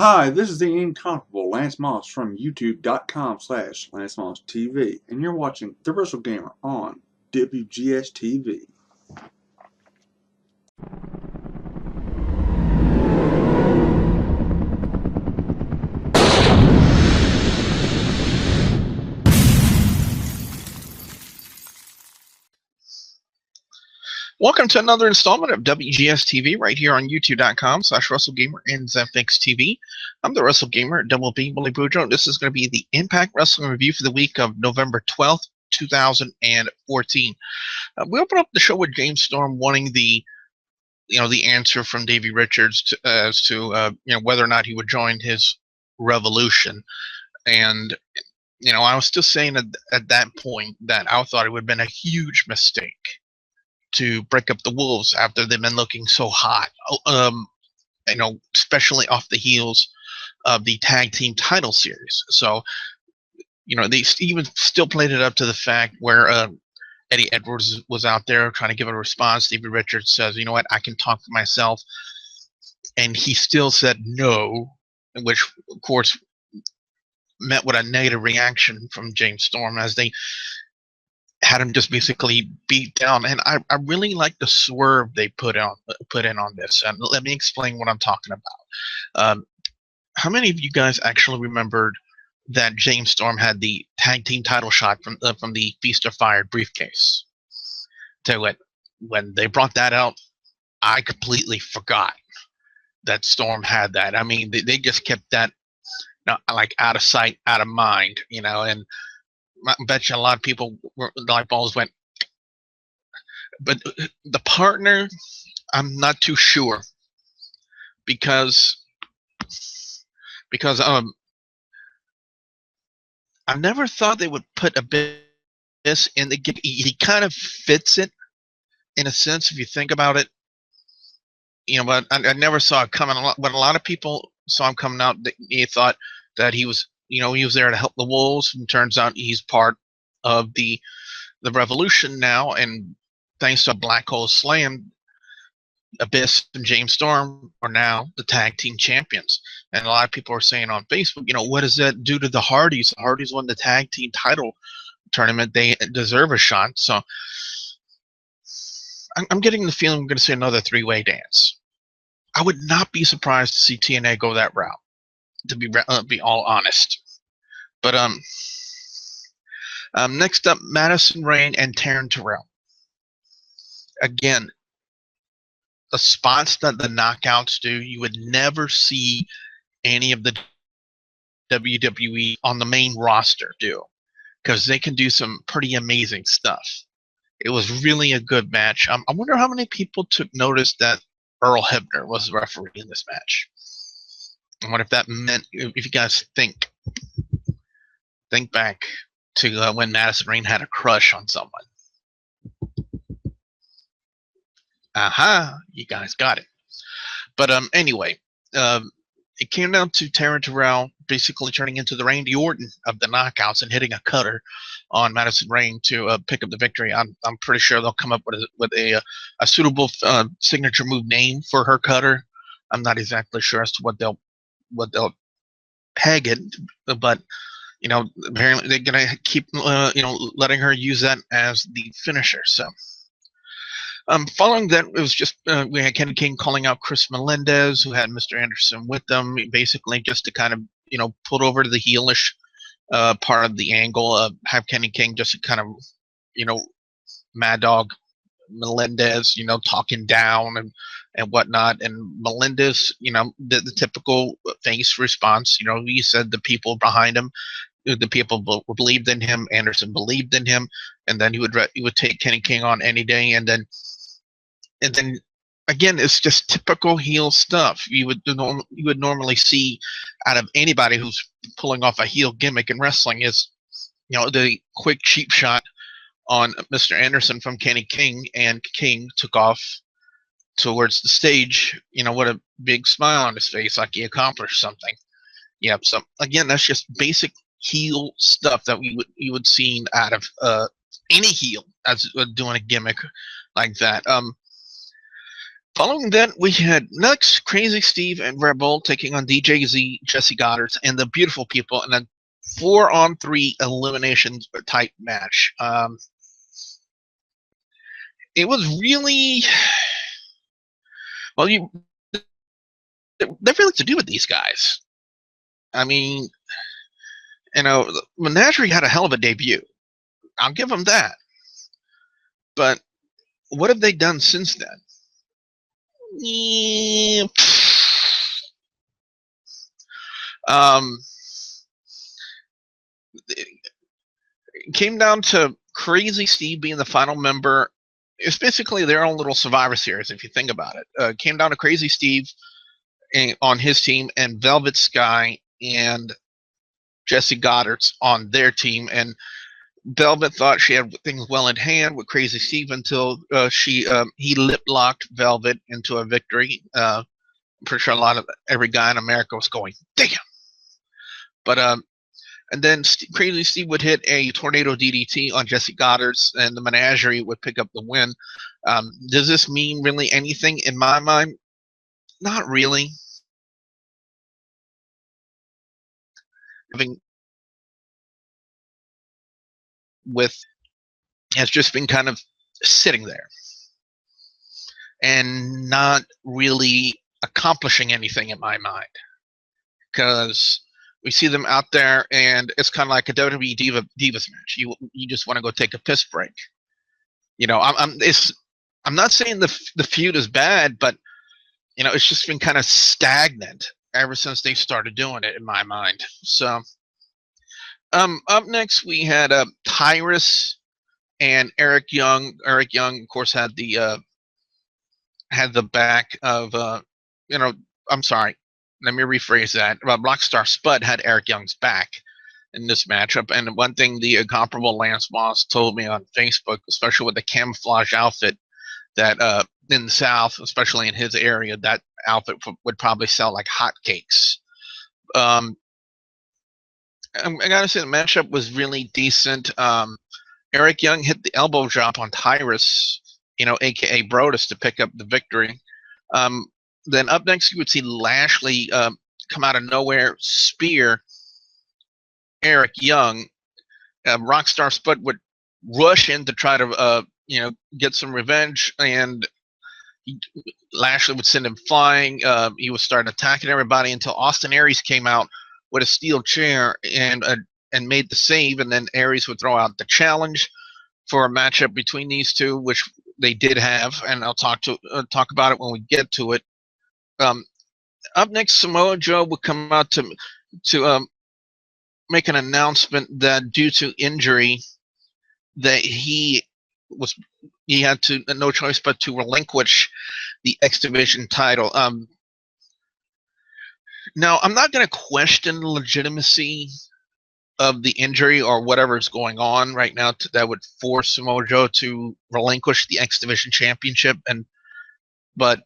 Hi, this is the incomparable Lance Moss from youtube.com/LanceMossTV, and you're watching The Wrestle Gamer on WGS-TV. Welcome to another installment of WGS-TV right here on youtube.com/WrestleGamer and ZFXTV. I'm the Wrestle Gamer, Double B, Willie Boudreaux. This is going to be the Impact Wrestling Review for the week of November 12th, 2014. We open up the show with James Storm wanting the answer from Davey Richards as to whether or not he would join his revolution. And I was still saying at that point that I thought it would have been a huge mistake to break up the Wolves after they've been looking so hot, especially off the heels of the tag team title series. So, they even still played it up to the fact where Eddie Edwards was out there trying to give a response. David Richards says, you know what, I can talk for myself. And he still said no, which, of course, met with a negative reaction from James Storm as they had him just basically beat down. And I really like the swerve they put in on this. And let me explain what I'm talking about. How many of you guys actually remembered that James Storm had the tag team title shot from the Feast or Fire briefcase? Tell you what, when they brought that out, I completely forgot that Storm had that. I mean, they just kept that like out of sight, out of mind, and I bet you a lot of people the light bulbs went. But the partner, I'm not too sure because I never thought they would put a bit this in the game. He kind of fits it in a sense if you think about it. But I never saw it coming. When a lot of people saw him coming out, they thought that he was he was there to help the Wolves, and turns out he's part of the Revolution now. And thanks to a Black Hole Slam, Abyss and James Storm are now the tag team champions. And a lot of people are saying on Facebook, what does that do to the Hardys? The Hardys won the tag team title tournament. They deserve a shot. So I'm getting the feeling we're going to see another three-way dance. I would not be surprised to see TNA go that route, to be all honest. But next up, Madison, Rayne, and Taryn Terrell. Again, the spots that the knockouts do, you would never see any of the WWE on the main roster do, because they can do some pretty amazing stuff. It was really a good match. I wonder how many people took notice that Earl Hebner was the referee in this match. And what if that meant, if you guys think back to when Madison Rayne had a crush on someone. Aha, you guys got it. But anyway, it came down to Taryn Terrell basically turning into the Randy Orton of the knockouts and hitting a cutter on Madison Rayne to pick up the victory. I'm pretty sure they'll come up with a suitable signature move name for her cutter. I'm not exactly sure as to what they'll peg it, but apparently they're gonna keep letting her use that as the finisher. So following that, it was just we had Kenny King calling out Chris Melendez, who had Mr. Anderson with them, basically just to kind of put over the heelish part of the angle. Have Kenny King just to kind of Mad Dog Melendez talking down and whatnot. And Melendez the typical face response. He said the people behind him, the people believed in him. Anderson believed in him, and then he would take Kenny King on any day. And then again, it's just typical heel stuff you would normally see out of anybody who's pulling off a heel gimmick in wrestling. Is the quick cheap shot on Mr. Anderson from Kenny King, and King took off towards the stage with a big smile on his face, like he accomplished something. Yep. So again, that's just basic heel stuff that you would see out of any heel as doing a gimmick like that. Following that, we had Knux, Crazy Steve, and Rebel taking on DJZ, Jessie Goddardz, and the Beautiful People in a 4-on-3 elimination type match. It was really, well, they really to do with these guys. I mean, Menagerie had a hell of a debut. I'll give them that. But what have they done since then? It came down to Crazy Steve being the final member. It's basically their own little Survivor Series, if you think about it. It came down to Crazy Steve on his team and Velvet Sky and Jessie Goddardz on their team. And Velvet thought she had things well in hand with Crazy Steve until he lip-locked Velvet into a victory. I'm pretty sure every guy in America was going, damn. But and then Crazy Steve would hit a tornado DDT on Jessie Goddardz, and the Menagerie would pick up the win. Does this mean really anything in my mind? Not really. Has just been kind of sitting there and not really accomplishing anything in my mind, because we see them out there and it's kind of like a WWE Divas match. You just want to go take a piss break. I'm not saying the feud is bad, but it's just been kind of stagnant ever since they started doing it in my mind. So up next we had Tyrus and Eric Young. Eric Young, of course, had the back of I'm sorry, let me rephrase that. Rockstar Spud had Eric Young's back in this matchup. And one thing the incomparable Lance Moss told me on Facebook, especially with the camouflage outfit, that in the South, especially in his area, that outfit would probably sell like hotcakes. I gotta say the matchup was really decent. Eric Young hit the elbow drop on Tyrus, aka Brodus, to pick up the victory. Then up next, you would see Lashley come out of nowhere, spear Eric Young. Rockstar Spud would rush in to try to get some revenge, and Lashley would send him flying. He would start attacking everybody until Austin Aries came out with a steel chair and made the save, and then Aries would throw out the challenge for a matchup between these two, which they did have, and I'll talk about it when we get to it. Up next, Samoa Joe would come out to make an announcement that due to injury, that he had no choice but to relinquish the X Division title. Now, I'm not going to question the legitimacy of the injury or whatever is going on right now that would force Samoa Joe to relinquish the X Division Championship. But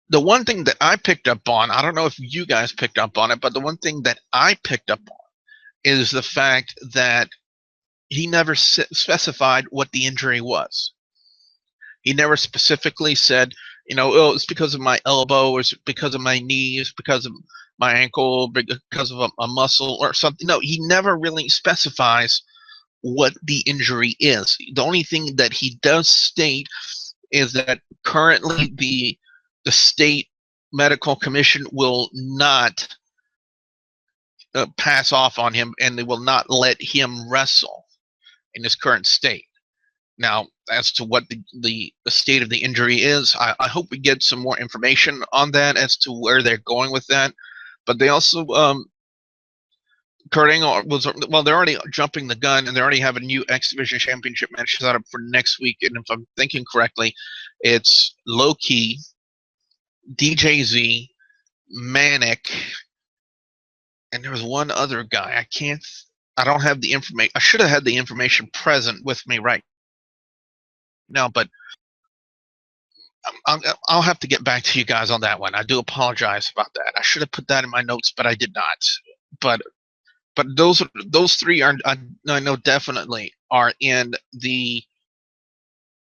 the one thing that I picked up on, I don't know if you guys picked up on it, but the one thing that I picked up on is the fact that he never specified what the injury was. He never specifically said, it's because of my elbow, or it's because of my knee, it's because of my ankle, because of a muscle or something. No, he never really specifies what the injury is. The only thing that he does state is that currently the state medical commission will not pass off on him, and they will not let him wrestle in his current state. Now, as to what the state of the injury is, I hope we get some more information on that as to where they're going with that. But they also, Kurt Angle they're already jumping the gun, and they already have a new X Division Championship match set up for next week. And if I'm thinking correctly, it's Low Key, DJZ, Manic, and there was one other guy. I don't have the information. I should have had the information present with me right now, but I'll have to get back to you guys on that one. I do apologize about that. I should have put that in my notes, but I did not. But those three are, I know definitely are in the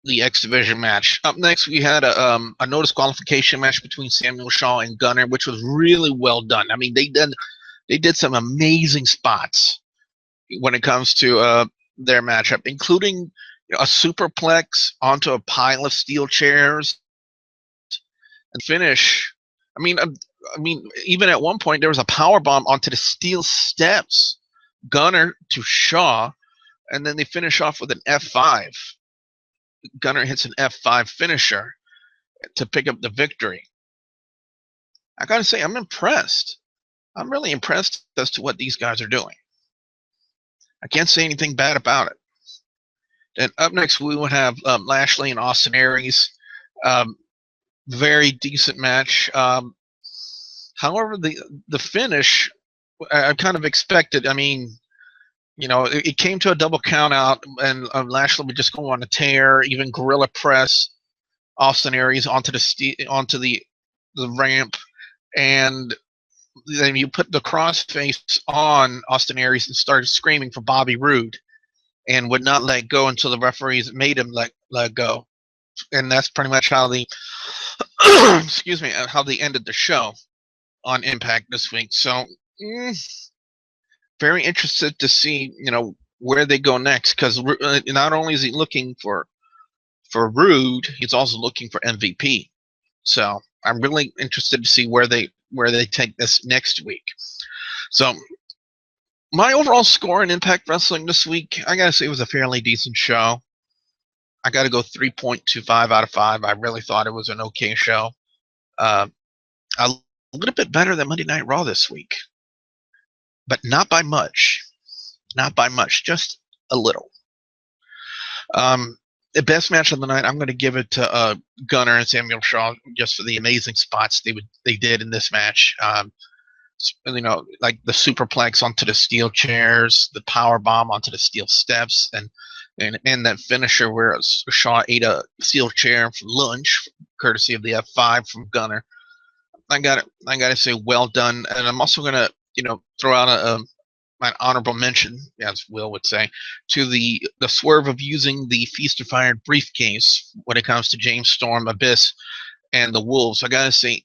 the X Division match. Up next, we had a no disqualification match between Samuel Shaw and Gunner, which was really well done. I mean, they did some amazing spots when it comes to their matchup, including a superplex onto a pile of steel chairs and finish. I mean, even at one point there was a power bomb onto the steel steps, Gunner to Shaw, and then they finish off with an F5. Gunner hits an F5 finisher to pick up the victory. I gotta say, I'm impressed. I'm really impressed as to what these guys are doing. I can't say anything bad about it. And up next, we would have Lashley and Austin Aries. Very decent match. However, the finish, I kind of expected. I mean, you know, it came to a double count out, and Lashley would just go on a tear, even gorilla press Austin Aries onto the ramp, and then you put the crossface on Austin Aries and started screaming for Bobby Roode, and would not let go until the referees made him let go, and that's pretty much how the excuse me, how they ended the show on Impact this week. So. Very interested to see, you know, where they go next, because not only is he looking for Roode, he's also looking for MVP. So I'm really interested to see where they take this next week. So my overall score in Impact Wrestling this week, I gotta say it was a fairly decent show. I gotta go 3.25 out of 5. I really thought it was an okay show. A little bit better than Monday Night Raw this week. But not by much. Not by much, just a little. The best match of the night, I'm going to give it to Gunner and Samuel Shaw, just for the amazing spots they did in this match. You know, like the superplex onto the steel chairs, the power bomb onto the steel steps, and that finisher where Shaw ate a steel chair for lunch, courtesy of the F5 from Gunner. I got to say, well done. And I'm also going to, you know, throw out an honorable mention, as Will would say, to the swerve of using the Feast of Fire briefcase when it comes to James Storm, Abyss, and the Wolves. I gotta say,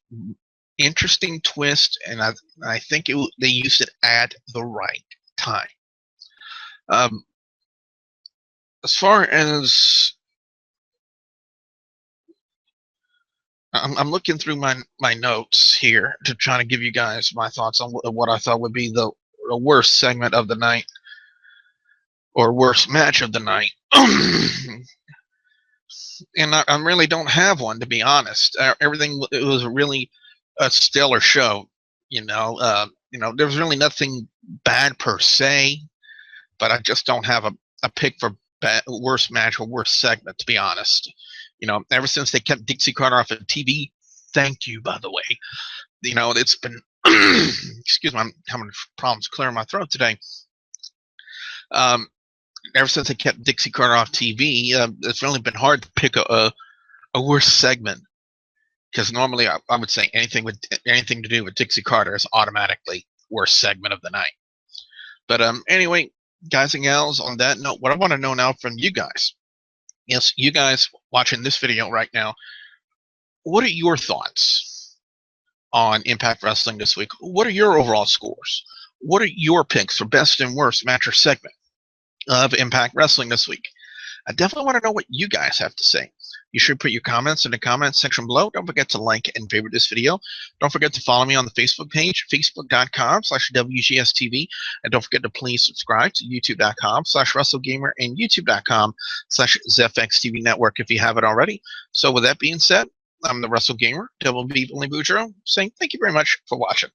interesting twist, and I think they used it at the right time. As far as I'm looking through my notes here to try to give you guys my thoughts on what I thought would be the worst segment of the night, or worst match of the night. And I really don't have one, to be honest. Everything, it was really a stellar show. You know, there was really nothing bad per se, but I just don't have a pick for worst match or worst segment, to be honest. You know, ever since they kept Dixie Carter off of TV, thank you, by the way. You know, it's been, excuse me, I'm having problems clearing my throat today. Ever since they kept Dixie Carter off TV, it's really been hard to pick a worst segment, because normally I would say anything to do with Dixie Carter is automatically worst segment of the night. But anyway, guys and gals, on that note, what I want to know now from you guys, yes, you guys watching this video right now, what are your thoughts on Impact Wrestling this week? What are your overall scores? What are your picks for best and worst match or segment of Impact Wrestling this week? I definitely want to know what you guys have to say. You should put your comments in the comments section below. Don't forget to like and favorite this video. Don't forget to follow me on the Facebook page, facebook.com/WGS-TV. And don't forget to please subscribe to youtube.com/WrestleGamer and youtube.com/ZFXTV Network if you haven't already. So with that being said, I'm the Wrestle Gamer, Double B Billy Boudreaux, saying thank you very much for watching.